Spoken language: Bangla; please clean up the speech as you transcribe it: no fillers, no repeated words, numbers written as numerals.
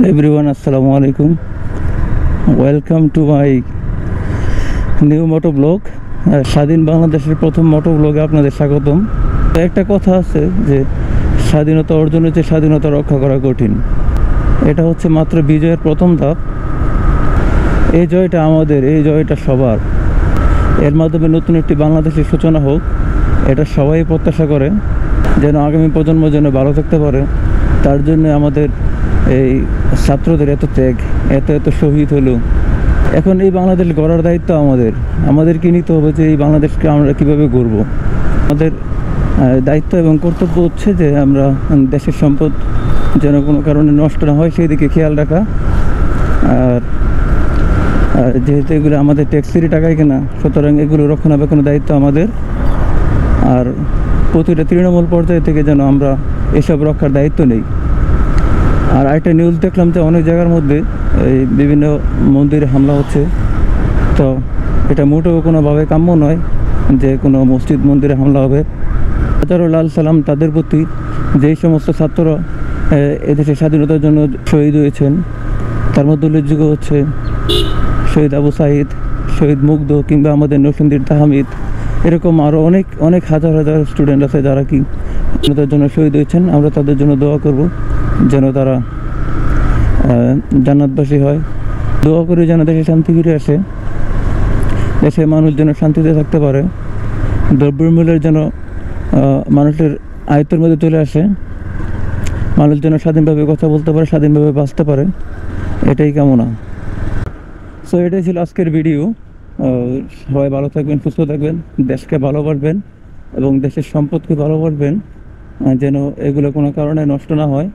Everyone, Assalamu alaikum. Welcome to my new moto blog. স্বাধীন বাংলাদেশের প্রথম মোটো ব্লগে আপনাদের স্বাগতম। একটা কথা আছে যে স্বাধীনতা অর্জনের চেয়ে স্বাধীনতা রক্ষা করা কঠিন। এটা হচ্ছে মাত্র বিজয়ের প্রথম ধাপ। এই জয়টা আমাদের, এই জয়টা সবার। এর মাধ্যমে নতুন একটি বাংলাদেশের সূচনা হোক, এটা সবাই প্রত্যাশা করে। যেন আগামী প্রজন্ম যেন ভালো থাকতে পারে, তার জন্য আমাদের এই ছাত্রদের এত ত্যাগ, এত শহীদ হলো। এখন এই বাংলাদেশ গড়ার দায়িত্ব আমাদেরকে নিতে হবে যে এই বাংলাদেশকে আমরা কীভাবে গড়ব। আমাদের দায়িত্ব এবং কর্তব্য হচ্ছে যে আমরা দেশের সম্পদ যেন কোনো কারণে নষ্ট না হয় সেই দিকে খেয়াল রাখা। আর যেহেতু এগুলো আমাদের ট্যাক্সেরই টাকায় কেনা, সুতরাং এগুলো রক্ষণাবেক্ষণের দায়িত্ব আমাদের। আর প্রতিটা তৃণমূল পর্যায় থেকে যেন আমরা এসব রক্ষার দায়িত্ব নেই। আর একটা নিউজ দেখলাম যে অনেক জায়গার মধ্যে এই বিভিন্ন মন্দিরে হামলা হচ্ছে। তো এটা মোটেও কোনোভাবে কাম্য নয় যে কোনো মসজিদ মন্দিরে হামলা হবে। হাজারো লাল সালাম তাদের প্রতি, যেই সমস্ত ছাত্ররা এদেশের স্বাধীনতার জন্য শহীদ হয়েছেন। তার মধ্যে উল্লেখযোগ্য হচ্ছে শহীদ আবু সাইদ, শহীদ মুগ্ধ, কিংবা আমাদের নরসিংদীর তাহমিদ। এরকম আরও অনেক হাজার স্টুডেন্ট আছে যারা কি স্বাধীনতার জন্য শহীদ হয়েছেন। আমরা তাদের জন্য দোয়া করব যেন তারা জান্নাতবাসী হয়। দোয়া করে যেন দেশে শান্তি ফিরে আসে, দেশের মানুষ যেন শান্তিতে থাকতে পারে, দ্রব্যমূল্যের যেন মানুষের আয়ত্তের মধ্যে চলে আসে, মানুষ যেন স্বাধীনভাবে কথা বলতে পারে, স্বাধীনভাবে বাঁচতে পারে, এটাই কামনা। সো এটাই ছিল আজকের ভিডিও। সবাই ভালো থাকবেন, সুস্থ থাকবেন, দেশকে ভালোবাসবেন এবং দেশের সম্পদকে ভালোবাসবেন, যেন এগুলো কোনো কারণে নষ্ট না হয়।